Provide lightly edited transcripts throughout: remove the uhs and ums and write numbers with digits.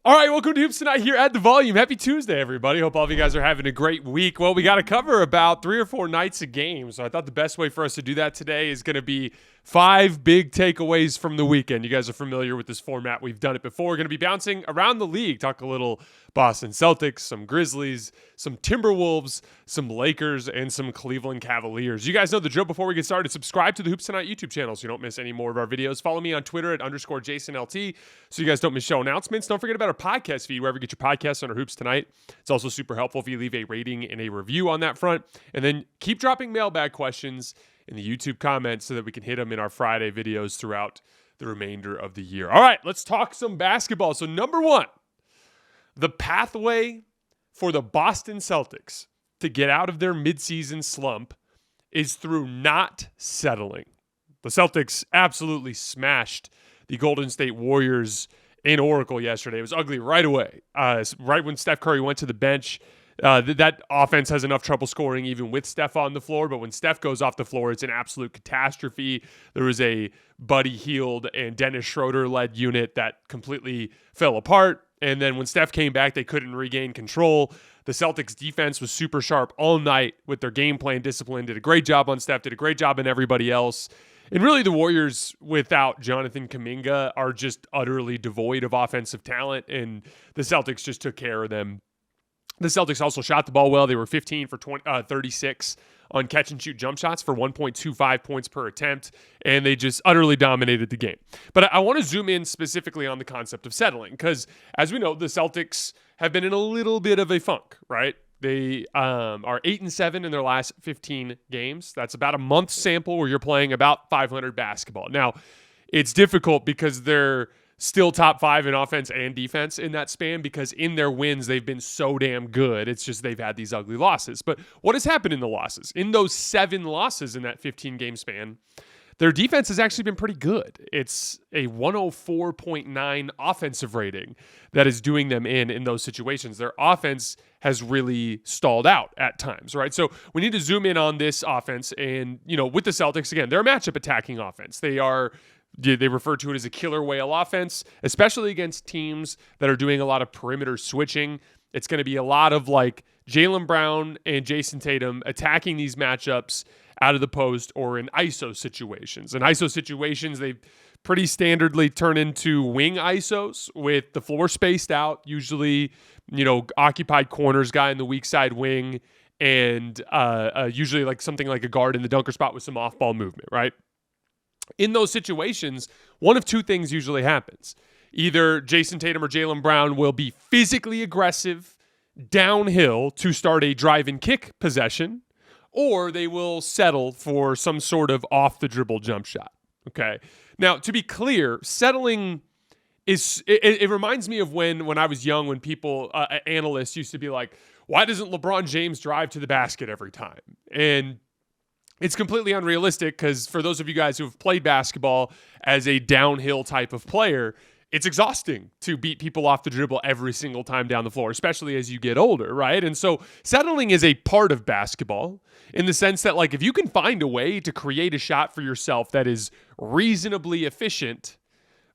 All right, welcome to Hoops Tonight here at The Volume. Happy Tuesday, everybody. Hope all of you guys are having a great week. Well, we got to cover about 3 or 4 nights of games, so I thought the best way for us to do that today is going to be 5 big takeaways from the weekend. You guys are familiar with this format. We've done it before. We're going to be bouncing around the league, talk a little Boston Celtics, some Grizzlies, some Timberwolves, some Lakers, and some Cleveland Cavaliers. You guys know the drill. Before we get started, subscribe to the Hoops Tonight YouTube channel so you don't miss any more of our videos. Follow me on Twitter at _JasonLT so you guys don't miss show announcements. Don't forget about our podcast feed, wherever you get your podcasts under Hoops Tonight. It's also super helpful if you leave a rating and a review on that front. And then keep dropping mailbag questions in the YouTube comments so that we can hit them in our Friday videos throughout the remainder of the year. All right, let's talk some basketball. So number one, the pathway for the Boston Celtics to get out of their midseason slump is through not settling. The Celtics absolutely smashed the Golden State Warriors in Oracle yesterday. It was ugly right away. Right when Steph Curry went to the bench, that offense has enough trouble scoring even with Steph on the floor, but when Steph goes off the floor, it's an absolute catastrophe. There was a Buddy Hield and Dennis Schroeder-led unit that completely fell apart, and then when Steph came back, they couldn't regain control. The Celtics defense was super sharp all night with their game plan discipline, did a great job on Steph, did a great job on everybody else. And really, the Warriors, without Jonathan Kuminga, are just utterly devoid of offensive talent, and the Celtics just took care of them. The Celtics also shot the ball well. They were 15 for 36 on catch-and-shoot jump shots for 1.25 points per attempt, and they just utterly dominated the game. But I want to zoom in specifically on the concept of settling, because as we know, the Celtics have been in a little bit of a funk, right? They are 8-7 in their last 15 games. That's about a month sample where you're playing about 500 basketball. Now, it's difficult because they're still top 5 in offense and defense in that span, because in their wins, they've been so damn good. It's just they've had these ugly losses. But what has happened in the losses? In those 7 losses in that 15-game span, their defense has actually been pretty good. It's a 104.9 offensive rating that is doing them in those situations. Their offense has really stalled out at times, right? So we need to zoom in on this offense. And, with the Celtics, again, they're a matchup attacking offense. They refer to it as a killer whale offense, especially against teams that are doing a lot of perimeter switching. It's going to be a lot of like Jaylen Brown and Jason Tatum attacking these matchups out of the post or in ISO situations. In ISO situations, they pretty standardly turn into wing ISOs with the floor spaced out, usually, occupied corners, guy in the weak side wing, and usually like something like a guard in the dunker spot with some off-ball movement, right? In those situations, one of two things usually happens. Either Jason Tatum or Jaylen Brown will be physically aggressive downhill to start a drive and kick possession, or they will settle for some sort of off-the-dribble jump shot, okay? Now, to be clear, settling it reminds me of when I was young, when people, analysts used to be like, why doesn't LeBron James drive to the basket every time? And it's completely unrealistic, because for those of you guys who have played basketball as a downhill type of player, it's exhausting to beat people off the dribble every single time down the floor, especially as you get older, right? And so settling is a part of basketball in the sense that, like, if you can find a way to create a shot for yourself that is reasonably efficient,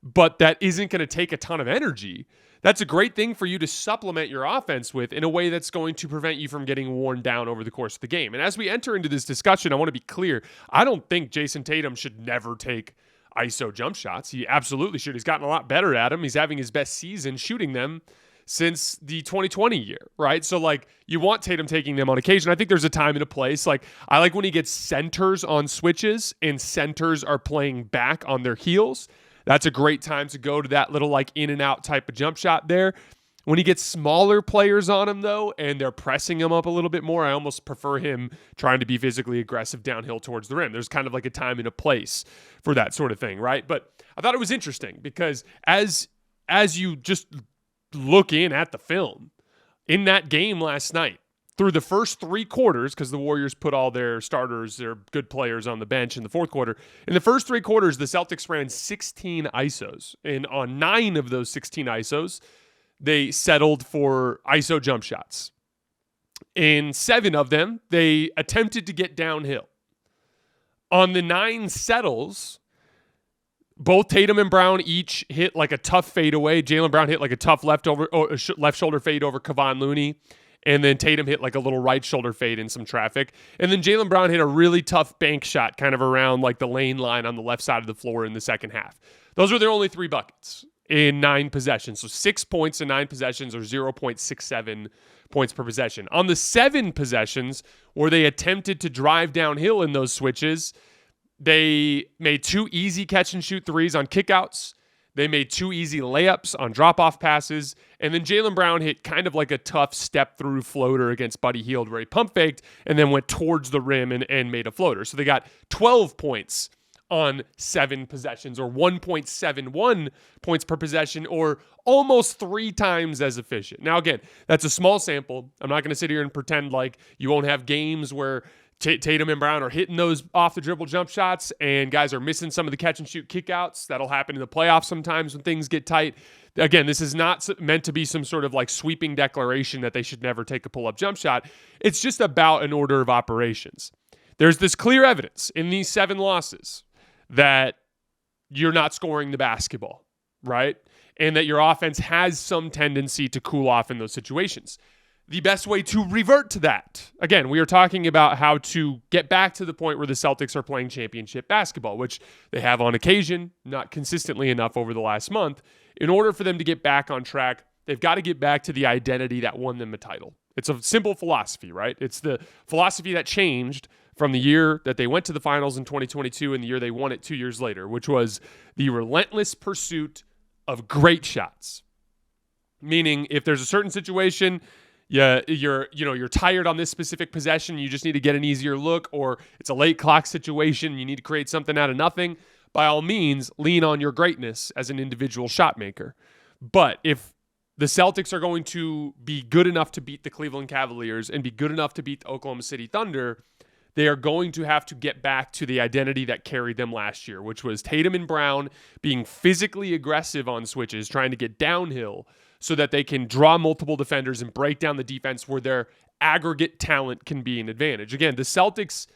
but that isn't going to take a ton of energy, that's a great thing for you to supplement your offense with in a way that's going to prevent you from getting worn down over the course of the game. And as we enter into this discussion, I want to be clear. I don't think Jason Tatum should never take ISO jump shots. He absolutely should. He's gotten a lot better at them. He's having his best season shooting them since the 2020 year, right? So, like, you want Tatum taking them on occasion. I think there's a time and a place. Like, I like when he gets centers on switches and centers are playing back on their heels. That's a great time to go to that little like in and out type of jump shot there. When he gets smaller players on him though, and they're pressing him up a little bit more, I almost prefer him trying to be physically aggressive downhill towards the rim. There's kind of like a time and a place for that sort of thing, right? But I thought it was interesting because as you just look in at the film in that game last night, through the first 3 quarters, because the Warriors put all their starters, their good players on the bench in the fourth quarter. In the first 3 quarters, the Celtics ran 16 ISOs. And on 9 of those 16 ISOs, they settled for ISO jump shots. In 7 of them, they attempted to get downhill. On the 9 settles, Both Tatum and Brown each hit like a tough fadeaway. Jaylen Brown hit like a tough left shoulder fade over Kevon Looney. And then Tatum hit like a little right shoulder fade in some traffic. And then Jaylen Brown hit a really tough bank shot kind of around like the lane line on the left side of the floor in the second half. Those were their only 3 buckets in 9 possessions. So 6 points in 9 possessions, or 0.67 points per possession. On the 7 possessions where they attempted to drive downhill in those switches, they made 2 easy catch and shoot threes on kickouts. They made 2 easy layups on drop-off passes. And then Jaylen Brown hit kind of like a tough step-through floater against Buddy Hield where he pump-faked and then went towards the rim and made a floater. So they got 12 points on 7 possessions, or 1.71 points per possession, or almost 3 times as efficient. Now, again, that's a small sample. I'm not going to sit here and pretend like you won't have games where Tatum and Brown are hitting those off-the-dribble jump shots and guys are missing some of the catch-and-shoot kickouts. That'll happen in the playoffs sometimes when things get tight. Again, this is not meant to be some sort of like sweeping declaration that they should never take a pull-up jump shot. It's just about an order of operations. There's this clear evidence in these 7 losses that you're not scoring the basketball, right? And that your offense has some tendency to cool off in those situations. The best way to revert to that, again, we are talking about how to get back to the point where the Celtics are playing championship basketball, which they have on occasion, not consistently enough over the last month. In order for them to get back on track, they've got to get back to the identity that won them a title. It's a simple philosophy, right? It's the philosophy that changed from the year that they went to the finals in 2022 and the year they won it 2 years later, which was the relentless pursuit of great shots. Meaning, if there's a certain situation, you're tired on this specific possession, you just need to get an easier look, or it's a late clock situation, you need to create something out of nothing, by all means, lean on your greatness as an individual shot maker. But if the Celtics are going to be good enough to beat the Cleveland Cavaliers and be good enough to beat the Oklahoma City Thunder, they are going to have to get back to the identity that carried them last year, which was Tatum and Brown being physically aggressive on switches, trying to get downhill so that they can draw multiple defenders and break down the defense where their aggregate talent can be an advantage. Again, the Celtics,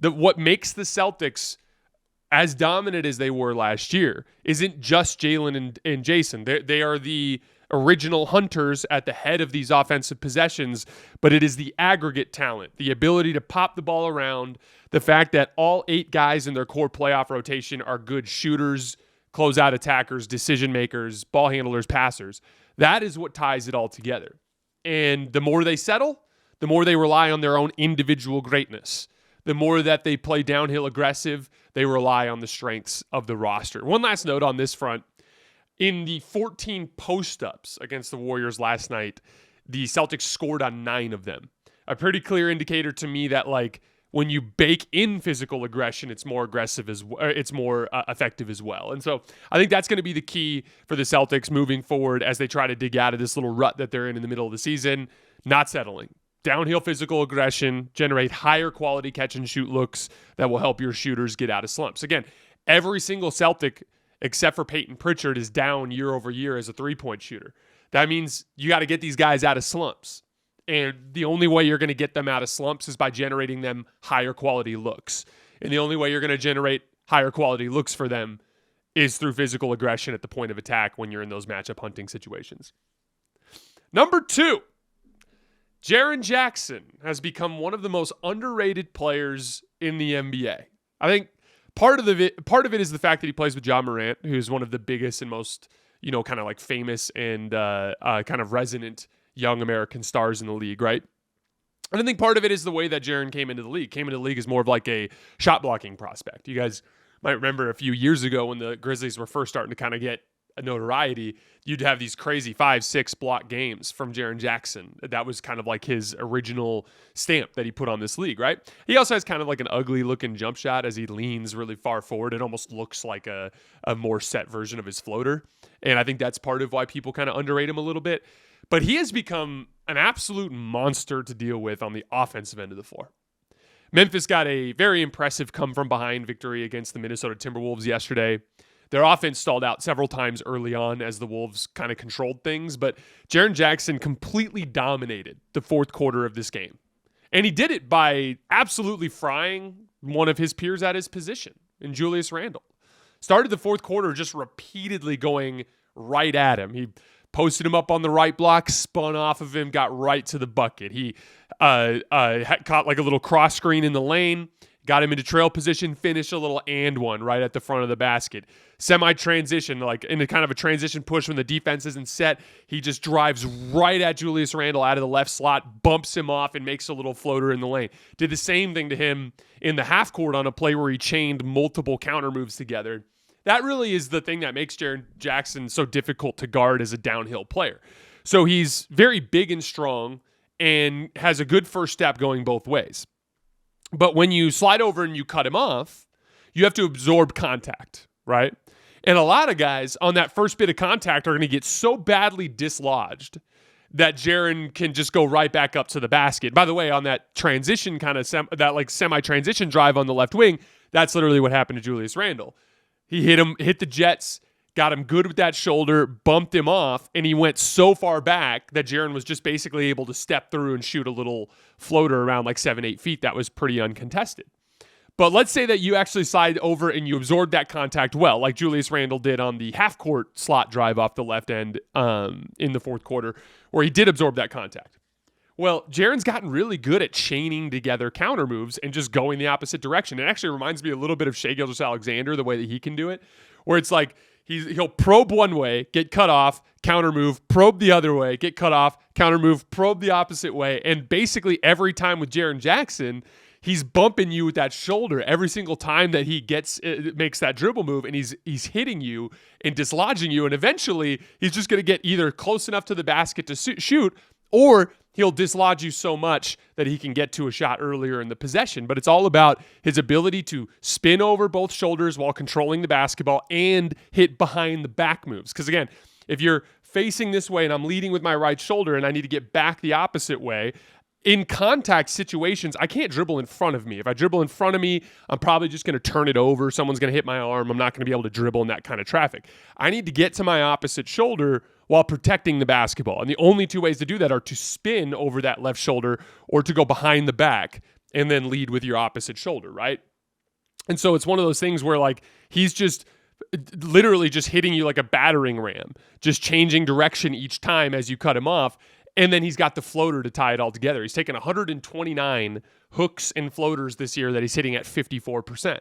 what makes the Celtics as dominant as they were last year isn't just Jaylen and Jason. They are the original hunters at the head of these offensive possessions, but it is the aggregate talent, the ability to pop the ball around, the fact that all 8 guys in their core playoff rotation are good shooters, closeout attackers, decision makers, ball handlers, passers. That is what ties it all together. And the more they settle, the more they rely on their own individual greatness. The more that they play downhill aggressive, they rely on the strengths of the roster. One last note on this front. In the 14 post-ups against the Warriors last night, the Celtics scored on 9 of them. A pretty clear indicator to me that, like, when you bake in physical aggression, it's more aggressive it's more effective as well. And so I think that's going to be the key for the Celtics moving forward as they try to dig out of this little rut that they're in the middle of the season. Not settling. Downhill physical aggression, generate higher quality catch and shoot looks that will help your shooters get out of slumps. Again, every single Celtic except for Peyton Pritchard is down year over year as a three-point shooter. That means you got to get these guys out of slumps. And the only way you're going to get them out of slumps is by generating them higher quality looks. And the only way you're going to generate higher quality looks for them is through physical aggression at the point of attack when you're in those matchup hunting situations. Number 2, Jaren Jackson has become one of the most underrated players in the NBA. I think part of it is the fact that he plays with Ja Morant, who's one of the biggest and most, kind of like famous and kind of resonant young American stars in the league, right? And I think part of it is the way that Jaren came into the league. Came into the league as more of like a shot blocking prospect. You guys might remember a few years ago when the Grizzlies were first starting to kind of get a notoriety, you'd have these crazy 5-6 block games from Jaren Jackson. That was kind of like his original stamp that he put on this league, right? He also has kind of like an ugly looking jump shot as he leans really far forward. It almost looks like a more set version of his floater. And I think that's part of why people kind of underrate him a little bit. But he has become an absolute monster to deal with on the offensive end of the floor. Memphis got a very impressive come-from-behind victory against the Minnesota Timberwolves yesterday. Their offense stalled out several times early on as the Wolves kind of controlled things, but Jaren Jackson completely dominated the fourth quarter of this game. And he did it by absolutely frying one of his peers at his position in Julius Randle. started the fourth quarter just repeatedly going right at him. He posted him up on the right block, spun off of him, got right to the bucket. He caught like a little cross screen in the lane, got him into trail position, finished a little and one right at the front of the basket. Semi-transition, like in a kind of a transition push when the defense isn't set, he just drives right at Julius Randle out of the left slot, bumps him off, and makes a little floater in the lane. Did the same thing to him in the half court on a play where he chained multiple counter moves together. That really is the thing that makes Jaren Jackson so difficult to guard as a downhill player. So he's very big and strong and has a good first step going both ways. But when you slide over and you cut him off, you have to absorb contact, right? And a lot of guys on that first bit of contact are going to get so badly dislodged that Jaren can just go right back up to the basket. By the way, on that transition kind of semi-transition drive on the left wing, that's literally what happened to Julius Randle. He hit the Jets, got him good with that shoulder, bumped him off, and he went so far back that Jaren was just basically able to step through and shoot a little floater around like 7-8 feet. That was pretty uncontested. But let's say that you actually slide over and you absorb that contact well, like Julius Randle did on the half-court slot drive off the left end in the fourth quarter, where he did absorb that contact. Well, Jaren's gotten really good at chaining together counter moves and just going the opposite direction. It actually reminds me a little bit of Shai Gilgeous-Alexander, the way that he can do it, where it's like he'll probe one way, get cut off, counter move, probe the other way, get cut off, counter move, probe the opposite way. And basically every time with Jaren Jackson, he's bumping you with that shoulder every single time that he makes that dribble move, and he's hitting you and dislodging you. And eventually he's just going to get either close enough to the basket to shoot, or he'll dislodge you so much that he can get to a shot earlier in the possession. But it's all about his ability to spin over both shoulders while controlling the basketball and hit behind the back moves. Because again, if you're facing this way and I'm leading with my right shoulder and I need to get back the opposite way, in contact situations, I can't dribble in front of me. If I dribble in front of me, I'm probably just going to turn it over. Someone's going to hit my arm. I'm not going to be able to dribble in that kind of traffic. I need to get to my opposite shoulder while protecting the basketball. And the only two ways to do that are to spin over that left shoulder or to go behind the back and then lead with your opposite shoulder, right? And so it's one of those things where like he's just literally just hitting you like a battering ram, just changing direction each time as you cut him off. And then he's got the floater to tie it all together. He's taken 129 hooks and floaters this year that he's hitting at 54%.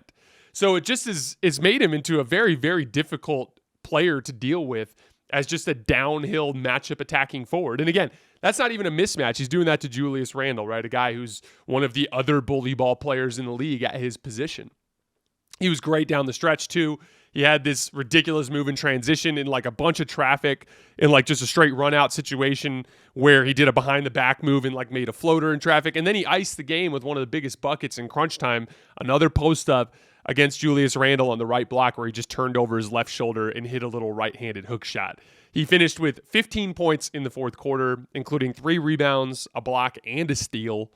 So it just is made him into a very, very difficult player to deal with as just a downhill matchup attacking forward. And again, that's not even a mismatch. He's doing that to Julius Randle, right? A guy who's one of the other bully ball players in the league at his position. He was great down the stretch too. He had this ridiculous move in transition in like a bunch of traffic in like just a straight run out situation where he did a behind the back move and like made a floater in traffic. And then he iced the game with one of the biggest buckets in crunch time, another post up against Julius Randle on the right block where he just turned over his left shoulder and hit a little right-handed hook shot. He finished with 15 points in the fourth quarter, including 3 rebounds, a block, and a steal.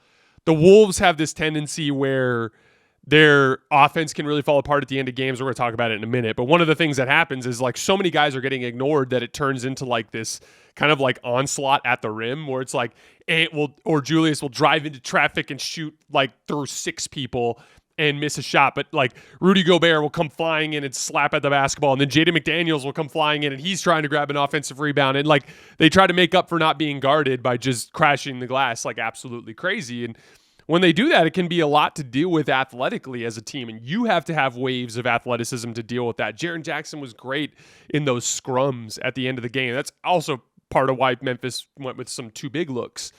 The Wolves have this tendency where their offense can really fall apart at the end of games. We're going to talk about it in a minute. But one of the things that happens is like so many guys are getting ignored that it turns into like this kind of like onslaught at the rim where it's like Julius will drive into traffic and shoot like through 6 people and miss a shot. But like Rudy Gobert will come flying in and slap at the basketball. And then Jaden McDaniels will come flying in and he's trying to grab an offensive rebound. And like they try to make up for not being guarded by just crashing the glass like absolutely crazy. And when they do that, it can be a lot to deal with athletically as a team, and you have to have waves of athleticism to deal with that. Jaren Jackson was great in those scrums at the end of the game. That's also part of why Memphis went with some too big looks.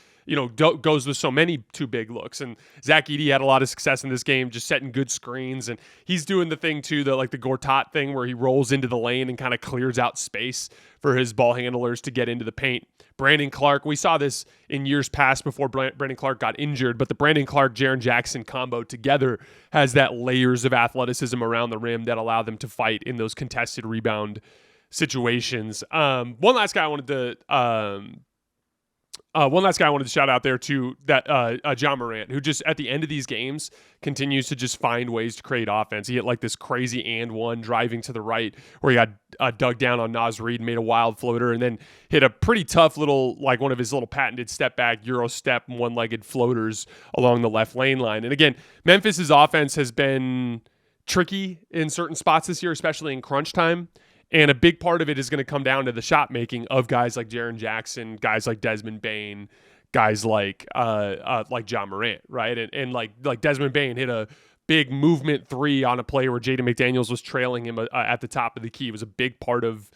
Goes with so many too big looks. And Zach Edey had a lot of success in this game, just setting good screens. And he's doing the thing too, the Gortat thing where he rolls into the lane and kind of clears out space for his ball handlers to get into the paint. Brandon Clark, we saw this in years past before Brandon Clark got injured, but the Brandon Clark-Jaren Jackson combo together has that layers of athleticism around the rim that allow them to fight in those contested rebound situations. One last guy I wanted to shout out there too, that John Morant, who just at the end of these games continues to just find ways to create offense. He hit like this crazy and one driving to the right where he got dug down on Naz Reid and made a wild floater, and then hit a pretty tough little, like one of his little patented step back, Euro step, one-legged floaters along the left lane line. And again, Memphis's offense has been tricky in certain spots this year, especially in crunch time. And a big part of it is going to come down to the shot making of guys like Jaren Jackson, guys like Desmond Bane, guys like John Morant, right? And like Desmond Bane hit a big movement three on a play where Jaden McDaniels was trailing him at the top of the key. It was a big part of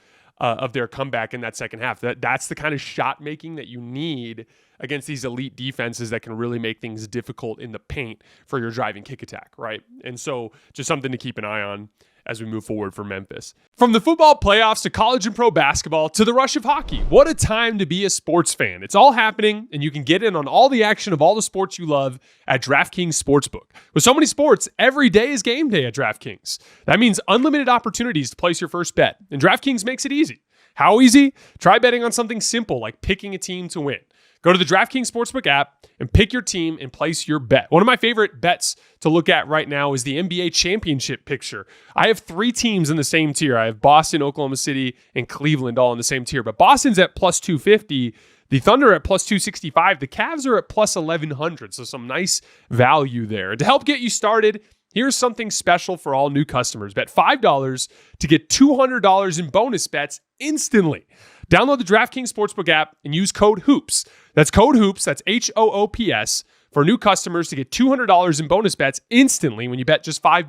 their comeback in that second half. That's the kind of shot making that you need against these elite defenses that can really make things difficult in the paint for your driving kick attack, right? And so just something to keep an eye on as we move forward for Memphis. From the football playoffs to college and pro basketball to the rush of hockey, what a time to be a sports fan. It's all happening, and you can get in on all the action of all the sports you love at DraftKings Sportsbook. With so many sports, every day is game day at DraftKings. That means unlimited opportunities to place your first bet, and DraftKings makes it easy. How easy? Try betting on something simple like picking a team to win. Go to the DraftKings Sportsbook app and pick your team and place your bet. One of my favorite bets to look at right now is the NBA championship picture. I have 3 teams in the same tier. I have Boston, Oklahoma City, and Cleveland all in the same tier. But Boston's at plus 250, the Thunder at plus 265, the Cavs are at plus 1100. So some nice value there. And to help get you started, here's something special for all new customers. Bet $5 to get $200 in bonus bets instantly. Download the DraftKings Sportsbook app and use code HOOPS. That's code HOOPS, that's HOOPS, for new customers to get $200 in bonus bets instantly when you bet just $5.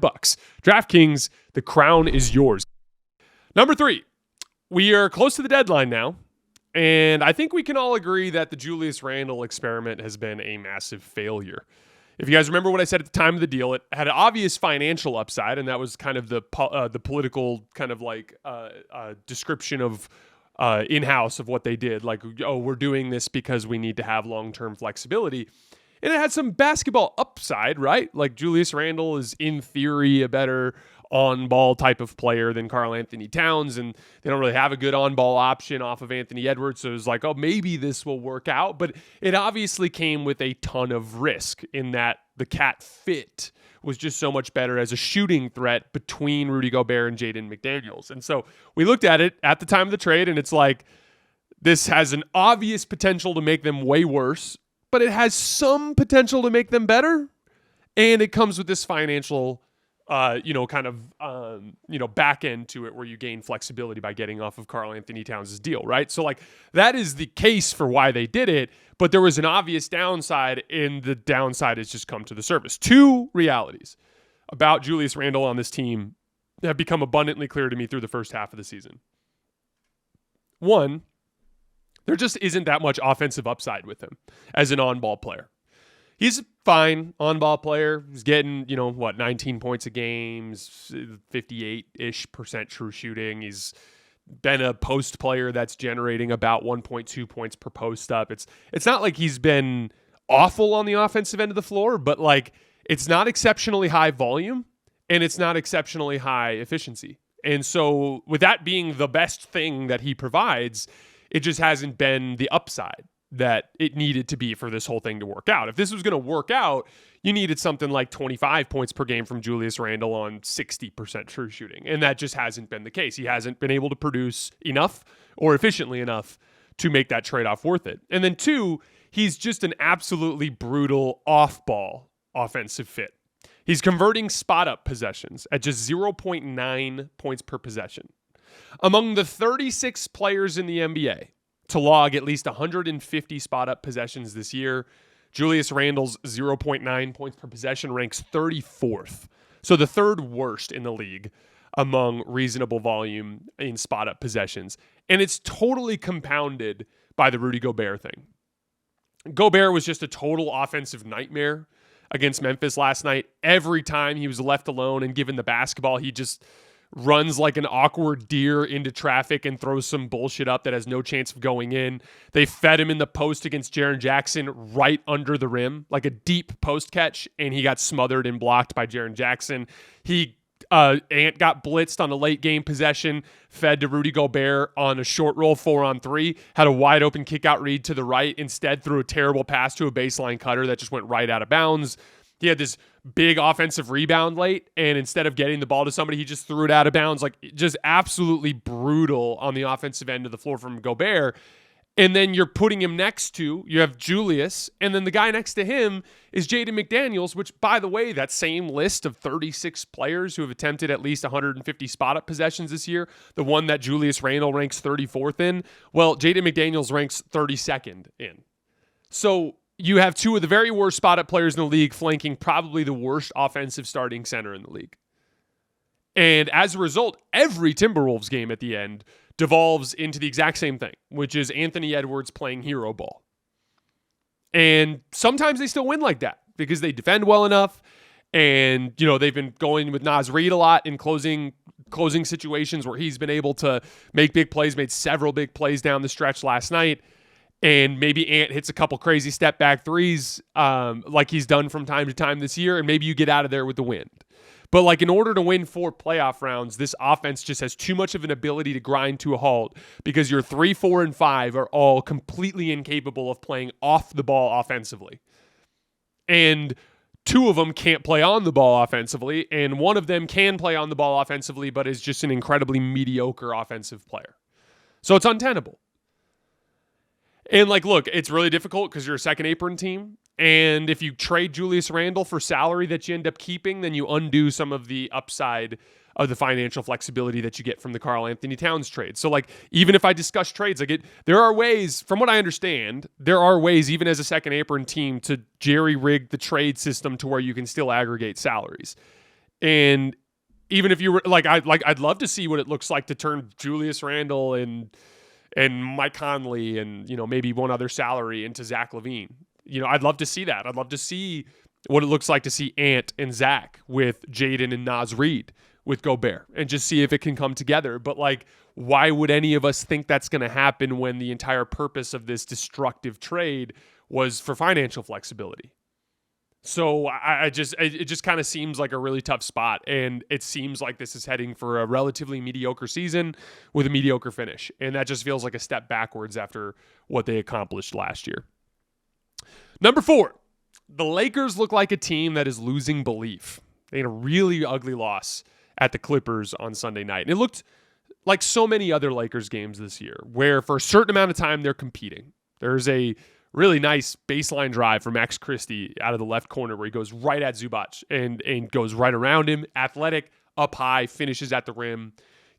DraftKings, the crown is yours. Number 3, we are close to the deadline now, and I think we can all agree that the Julius Randle experiment has been a massive failure. If you guys remember what I said at the time of the deal, it had an obvious financial upside, and that was kind of the political kind of like description of in-house of what they did. Like, oh, we're doing this because we need to have long-term flexibility. And it had some basketball upside, right? Like Julius Randle is in theory a better on-ball type of player than Karl Anthony Towns, and they don't really have a good on-ball option off of Anthony Edwards. So it was like, oh, maybe this will work out. But it obviously came with a ton of risk in that the cat fit was just so much better as a shooting threat between Rudy Gobert and Jaden McDaniels. And so we looked at it at the time of the trade, and it's like, this has an obvious potential to make them way worse, but it has some potential to make them better. And it comes with this financial back end to it where you gain flexibility by getting off of Karl Anthony Towns' deal, right? So like that is the case for why they did it, but there was an obvious downside, and the downside has just come to the surface. 2 realities about Julius Randle on this team have become abundantly clear to me through the first half of the season. 1, there just isn't that much offensive upside with him as an on-ball player. He's a fine on-ball player. He's getting, 19 points a game, 58-ish% true shooting. He's been a post player that's generating about 1.2 points per post up. It's not like he's been awful on the offensive end of the floor, but like it's not exceptionally high volume and it's not exceptionally high efficiency. And so with that being the best thing that he provides, it just hasn't been the upside that it needed to be for this whole thing to work out. If this was going to work out, you needed something like 25 points per game from Julius Randle on 60% true shooting. And that just hasn't been the case. He hasn't been able to produce enough or efficiently enough to make that trade-off worth it. And then 2, he's just an absolutely brutal off-ball offensive fit. He's converting spot-up possessions at just 0.9 points per possession. Among the 36 players in the NBA to log at least 150 spot-up possessions this year, Julius Randle's 0.9 points per possession ranks 34th. So the 3rd worst in the league among reasonable volume in spot-up possessions. And it's totally compounded by the Rudy Gobert thing. Gobert was just a total offensive nightmare against Memphis last night. Every time he was left alone and given the basketball, he just runs like an awkward deer into traffic and throws some bullshit up that has no chance of going in. They fed him in the post against Jaren Jackson right under the rim, like a deep post catch, and he got smothered and blocked by Jaren Jackson. Ant got blitzed on a late game possession, fed to Rudy Gobert on a short roll 4-on-3, had a wide open kick out read to the right, instead threw a terrible pass to a baseline cutter that just went right out of bounds. He had this big offensive rebound late, and instead of getting the ball to somebody, he just threw it out of bounds. Like, just absolutely brutal on the offensive end of the floor from Gobert. And then you're putting him next to, you have Julius, and then the guy next to him is Jaden McDaniels, which, by the way, that same list of 36 players who have attempted at least 150 spot-up possessions this year, the one that Julius Randle ranks 34th in, well, Jaden McDaniels ranks 32nd in. So you have two of the very worst spot-up players in the league flanking probably the worst offensive starting center in the league. And as a result, every Timberwolves game at the end devolves into the exact same thing, which is Anthony Edwards playing hero ball. And sometimes they still win like that because they defend well enough. And, they've been going with Naz Reid a lot in closing situations where he's been able to make big plays, made several big plays down the stretch last night. And maybe Ant hits a couple crazy step back threes like he's done from time to time this year. And maybe you get out of there with the win. But in order to win 4 playoff rounds, this offense just has too much of an ability to grind to a halt because your 3, 4, and 5 are all completely incapable of playing off the ball offensively. And 2 of them can't play on the ball offensively, and 1 of them can play on the ball offensively, but is just an incredibly mediocre offensive player. So it's untenable. And look, it's really difficult because you're a second apron team. And if you trade Julius Randle for salary that you end up keeping, then you undo some of the upside of the financial flexibility that you get from the Karl Anthony Towns trade. So even if I discuss trades, there are ways, from what I understand, there are ways even as a second apron team to jerry-rig the trade system to where you can still aggregate salaries. And even if you were I'd love to see what it looks like to turn Julius Randle and Mike Conley and maybe one other salary into Zach LaVine. I'd love to see that. I'd love to see what it looks like to see Ant and Zach with Jaden and Naz Reid with Gobert and just see if it can come together. But why would any of us think that's going to happen when the entire purpose of this destructive trade was for financial flexibility? So it just kind of seems like a really tough spot. And it seems like this is heading for a relatively mediocre season with a mediocre finish. And that just feels like a step backwards after what they accomplished last year. Number 4, the Lakers look like a team that is losing belief. They had a really ugly loss at the Clippers on Sunday night. And it looked like so many other Lakers games this year, where for a certain amount of time they're competing. There's a really nice baseline drive from Max Christie out of the left corner where he goes right at Zubac and goes right around him, athletic, up high, finishes at the rim,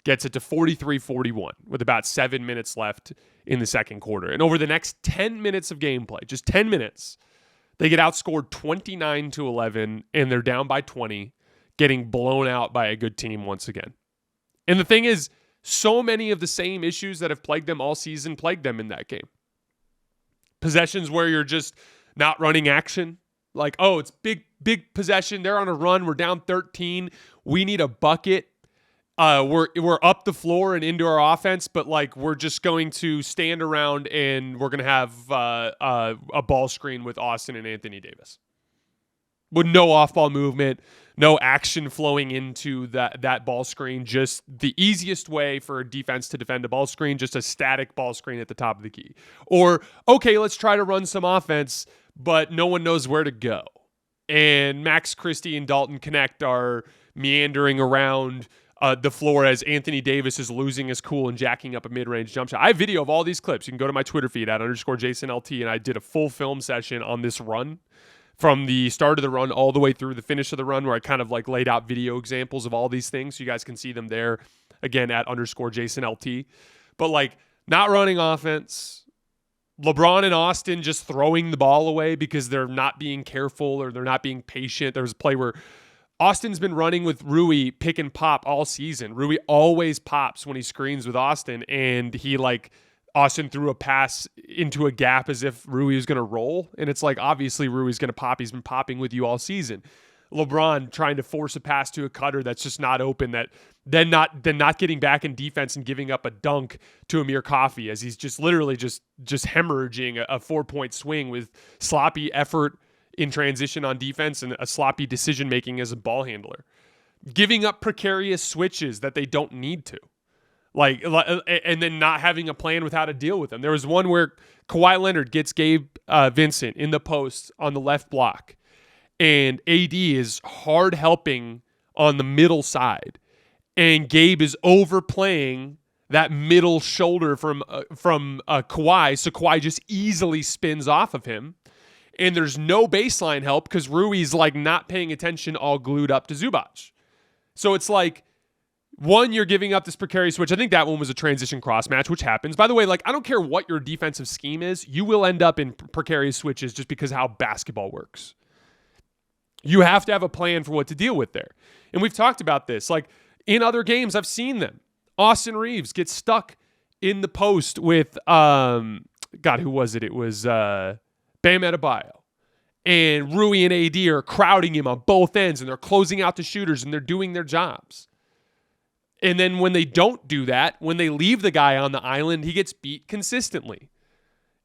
gets it to 43-41 with about 7 minutes left in the second quarter. And over the next 10 minutes of gameplay, just 10 minutes, they get outscored 29-11, and they're down by 20, getting blown out by a good team once again. And the thing is, so many of the same issues that have plagued them all season plagued them in that game. Possessions where you're just not running action. It's big possession. They're on a run. We're down 13. We need a bucket. We're up the floor and into our offense, but we're just going to stand around and we're going to have a ball screen with Austin and Anthony Davis. With no off-ball movement, no action flowing into that ball screen, just the easiest way for a defense to defend a ball screen, just a static ball screen at the top of the key. Or, okay, let's try to run some offense, but no one knows where to go. And Max Christie and Dalton Connect are meandering around the floor as Anthony Davis is losing his cool and jacking up a mid-range jump shot. I have video of all these clips. You can go to my Twitter feed at _JasonLT, and I did a full film session on this run from the start of the run all the way through the finish of the run, where I kind of laid out video examples of all these things. So you guys can see them there, again, at _JasonLT. But not running offense, LeBron and Austin just throwing the ball away because they're not being careful or they're not being patient. There was a play where Austin's been running with Rui pick and pop all season. Rui always pops when he screens with Austin, and Austin threw a pass into a gap as if Rui was going to roll. And it's obviously Rui's going to pop. He's been popping with you all season. LeBron trying to force a pass to a cutter that's just not open, that then not getting back in defense and giving up a dunk to Amir Coffey as he's just literally just hemorrhaging a 4-point swing with sloppy effort in transition on defense and a sloppy decision-making as a ball handler. Giving up precarious switches that they don't need to. And then not having a plan with how to deal with them. There was one where Kawhi Leonard gets Gabe Vincent in the post on the left block, and AD is hard helping on the middle side, and Gabe is overplaying that middle shoulder from Kawhi, so Kawhi just easily spins off of him. And there's no baseline help because Rui's like not paying attention, all glued up to Zubac. So it's like, one, you're giving up this precarious switch. I think that one was a transition cross match, which happens. By the way, like, I don't care what your defensive scheme is, you will end up in precarious switches just because of how basketball works. You have to have a plan for what to deal with there. And we've talked about this. Like, in other games, I've seen them. Austin Reeves gets stuck in the post with, who was it? It was Bam Adebayo. And Rui and AD are crowding him on both ends, and they're closing out the shooters, and they're doing their jobs. And then when they don't do that, when they leave the guy on the island, he gets beat consistently.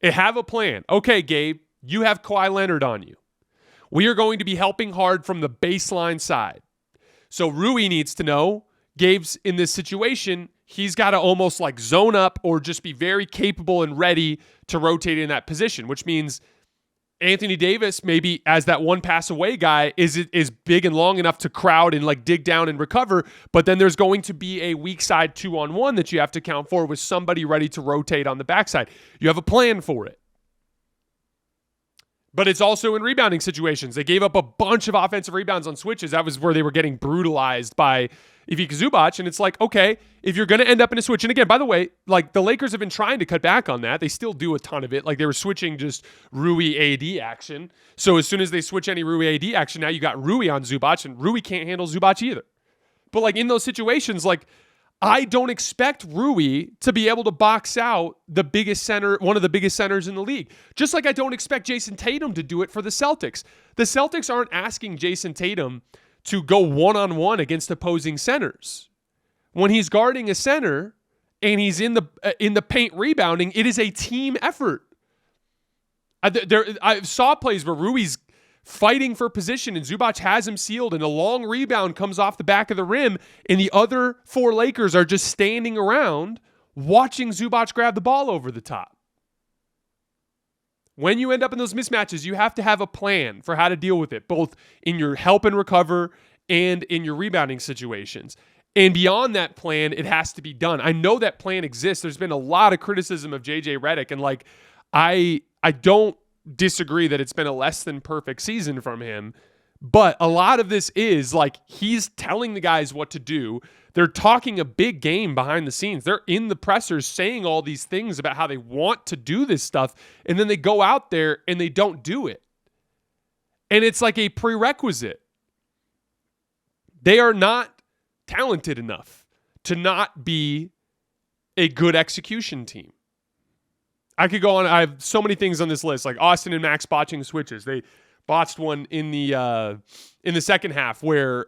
Have a plan. Okay, Gabe, you have Kawhi Leonard on you. We are going to be helping hard from the baseline side. So Rui needs to know, Gabe's in this situation, he's got to almost like zone up or just be very capable and ready to rotate in that position, which means Anthony Davis, maybe as that one pass away guy, is big and long enough to crowd and like dig down and recover. But then there's going to be a weak side 2-on-1 that you have to count for with somebody ready to rotate on the backside. You have a plan for it. But it's also in rebounding situations. They gave up a bunch of offensive rebounds on switches. That was where they were getting brutalized by Ivica Zubac. And it's like, okay, if you're going to end up in a switch. And again, by the way, like the Lakers have been trying to cut back on that. They still do a ton of it. Like they were switching just Rui AD action. So as soon as they switch any Rui AD action, now you got Rui on Zubac, and Rui can't handle Zubac either. But like in those situations, like I don't expect Rui to be able to box out the biggest center, one of the biggest centers in the league. Just like I don't expect Jason Tatum to do it for the Celtics. The Celtics aren't asking Jason Tatum to go one-on-one against opposing centers. When he's guarding a center and he's in the paint rebounding, it is a team effort. I saw plays where Rui's fighting for position and Zubac has him sealed and a long rebound comes off the back of the rim and the other four Lakers are just standing around watching Zubac grab the ball over the top. When you end up in those mismatches, you have to have a plan for how to deal with it, both in your help and recover and in your rebounding situations. And beyond that plan, it has to be done. I know that plan exists. There's been a lot of criticism of JJ Redick, and like I don't disagree that it's been a less than perfect season from him, but a lot of this is like he's telling the guys what to do. They're talking a big game behind the scenes. They're in the pressers saying all these things about how they want to do this stuff, and then they go out there and they don't do it. And it's like a prerequisite. They are not talented enough to not be a good execution team. I could go on. I have so many things on this list, like Austin and Max botching switches. They botched one in the second half where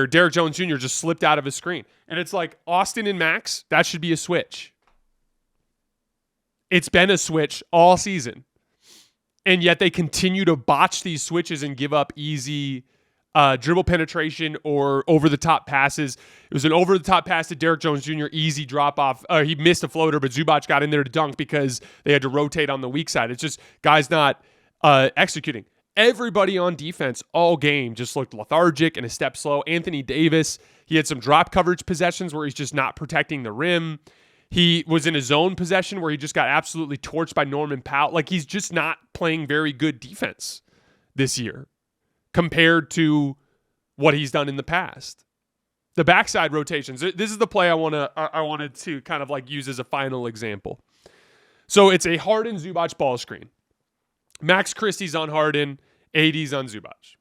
Derek Jones Jr. just slipped out of his screen. And it's like Austin and Max, that should be a switch. It's been a switch all season. And yet they continue to botch these switches and give up easy dribble penetration or over-the-top passes. It was an over-the-top pass to Derek Jones Jr., easy drop-off. He missed a floater, but Zubac got in there to dunk because they had to rotate on the weak side. It's just guys not executing. Everybody on defense all game just looked lethargic and a step slow. Anthony Davis, he had some drop coverage possessions where he's just not protecting the rim. He was in a zone possession where he just got absolutely torched by Norman Powell. Like he's just not playing very good defense this year compared to what he's done in the past. The backside rotations. This is the play I wanted to kind of like use as a final example. So it's a Harden Zubac ball screen. Max Christie's on Harden, AD's on Zubac.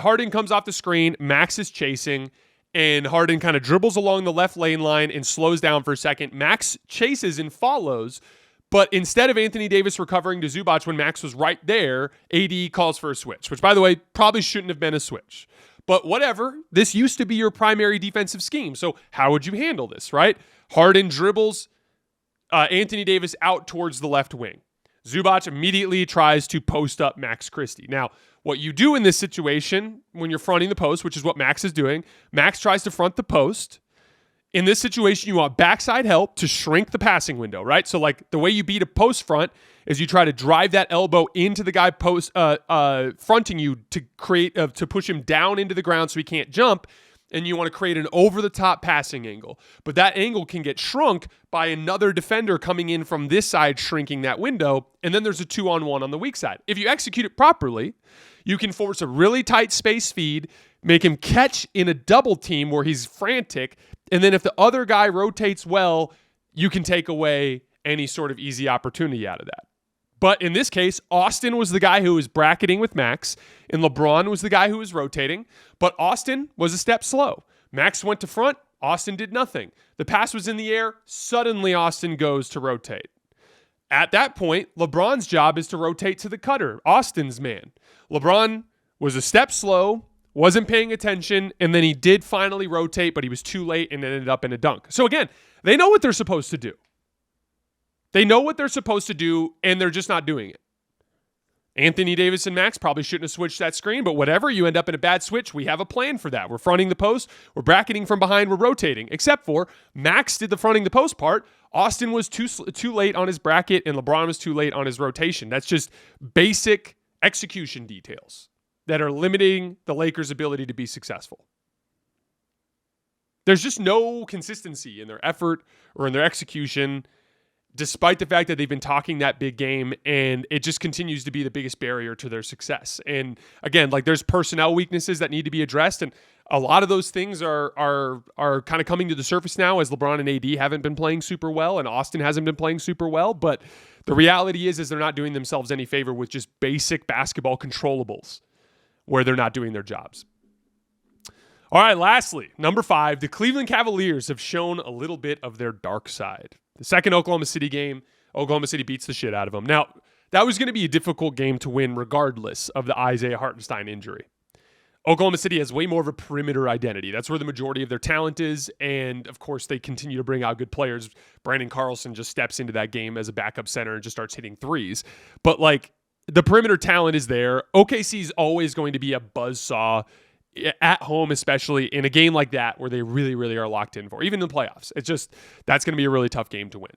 Harden comes off the screen, Max is chasing, and Harden kind of dribbles along the left lane line and slows down for a second. Max chases and follows, but instead of Anthony Davis recovering to Zubac when Max was right there, AD calls for a switch, which, by the way, probably shouldn't have been a switch. But whatever, this used to be your primary defensive scheme, so how would you handle this, right? Harden dribbles Anthony Davis out towards the left wing. Zubac immediately tries to post up Max Christie. Now, what you do in this situation when you're fronting the post, which is what Max is doing, Max tries to front the post. In this situation, you want backside help to shrink the passing window, right? So like the way you beat a post front is you try to drive that elbow into the guy post fronting you to create to push him down into the ground so he can't jump. and you want to create an over-the-top passing angle. But that angle can get shrunk by another defender coming in from this side, shrinking that window, and then there's a 2-on-1 on the weak side. If you execute it properly, you can force a really tight space feed, make him catch in a double team where he's frantic, and then if the other guy rotates well, you can take away any sort of easy opportunity out of that. But in this case, Austin was the guy who was bracketing with Max, and LeBron was the guy who was rotating, but Austin was a step slow. Max went to front, Austin did nothing. The pass was in the air, suddenly Austin goes to rotate. At that point, LeBron's job is to rotate to the cutter, Austin's man. LeBron was a step slow, wasn't paying attention, and then he did finally rotate, but he was too late and it ended up in a dunk. So again, they know what they're supposed to do. They know what they're supposed to do, and they're just not doing it. Anthony Davis and Max probably shouldn't have switched that screen, but whatever, you end up in a bad switch. We have a plan for that. We're fronting the post. We're bracketing from behind. We're rotating, except for Max did the fronting the post part. Austin was too late on his bracket, and LeBron was too late on his rotation. That's just basic execution details that are limiting the Lakers' ability to be successful. There's just no consistency in their effort or in their execution, despite the fact that they've been talking that big game, and it just continues to be the biggest barrier to their success. And again, like, there's personnel weaknesses that need to be addressed, and a lot of those things are kind of coming to the surface now as LeBron and AD haven't been playing super well and Austin hasn't been playing super well. But the reality is they're not doing themselves any favor with just basic basketball controllables where they're not doing their jobs. All right, lastly, number 5, the Cleveland Cavaliers have shown a little bit of their dark side. The second Oklahoma City game, Oklahoma City beats the shit out of them. Now, that was going to be a difficult game to win regardless of the Isaiah Hartenstein injury. Oklahoma City has way more of a perimeter identity. That's where the majority of their talent is, and of course, they continue to bring out good players. Brandon Carlson just steps into that game as a backup center and just starts hitting threes. But, like, the perimeter talent is there. OKC is always going to be a buzzsaw at home, especially in a game like that where they really, really are locked in for, even in the playoffs. It's just, that's going to be a really tough game to win.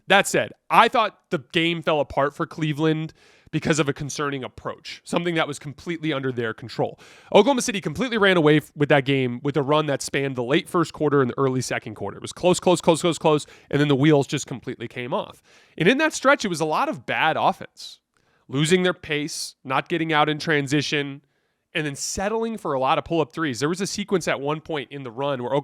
That said, I thought the game fell apart for Cleveland because of a concerning approach, something that was completely under their control. Oklahoma City completely ran away with that game with a run that spanned the late first quarter and the early second quarter. It was close, and then the wheels just completely came off. And in that stretch, it was a lot of bad offense. Losing their pace, not getting out in transition, and then settling for a lot of pull-up threes. There was a sequence at one point in the run where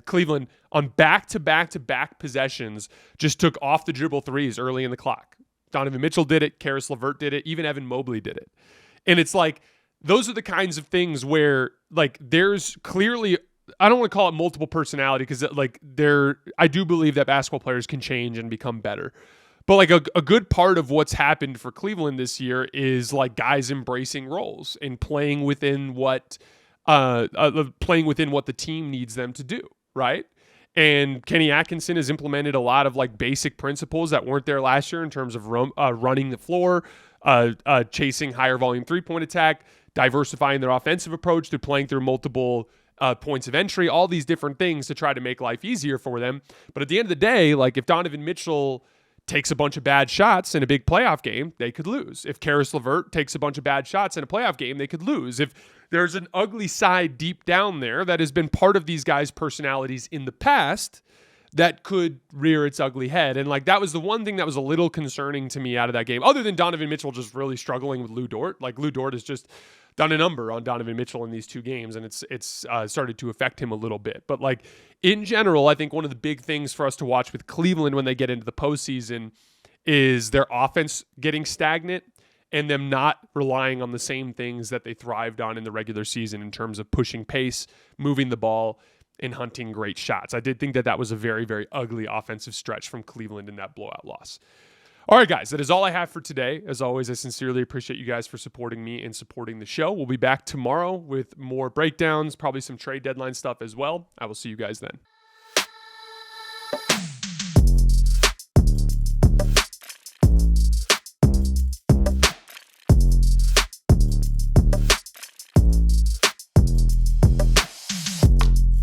Cleveland on back-to-back possessions just took off the dribble threes early in the clock. Donovan Mitchell did it. Karis LeVert did it. Even Evan Mobley did it. And it's like, those are the kinds of things where, like, there's clearly, I don't want to call it multiple personality, because, like, I do believe that basketball players can change and become better. But, like, a good part of what's happened for Cleveland this year is, like, guys embracing roles and playing within what the team needs them to do, right? And Kenny Atkinson has implemented a lot of, like, basic principles that weren't there last year in terms of running the floor, chasing higher volume three-point attack, diversifying their offensive approach to playing through multiple points of entry, all these different things to try to make life easier for them. But at the end of the day, like, if Donovan Mitchell takes a bunch of bad shots in a big playoff game, they could lose. If Karis LeVert takes a bunch of bad shots in a playoff game, they could lose. If there's an ugly side deep down there that has been part of these guys' personalities in the past, that could rear its ugly head. And, like, that was the one thing that was a little concerning to me out of that game, other than Donovan Mitchell just really struggling with Lou Dort. Like, Lou Dort has just done a number on Donovan Mitchell in these two games, and it's started to affect him a little bit. But, like, in general, I think one of the big things for us to watch with Cleveland when they get into the postseason is their offense getting stagnant and them not relying on the same things that they thrived on in the regular season in terms of pushing pace, moving the ball, and hunting great shots. I did think that was a very, very ugly offensive stretch from Cleveland in that blowout loss. All right, guys, that is all I have for today. As always, I sincerely appreciate you guys for supporting me and supporting the show. We'll be back tomorrow with more breakdowns, probably some trade deadline stuff as well. I will see you guys then.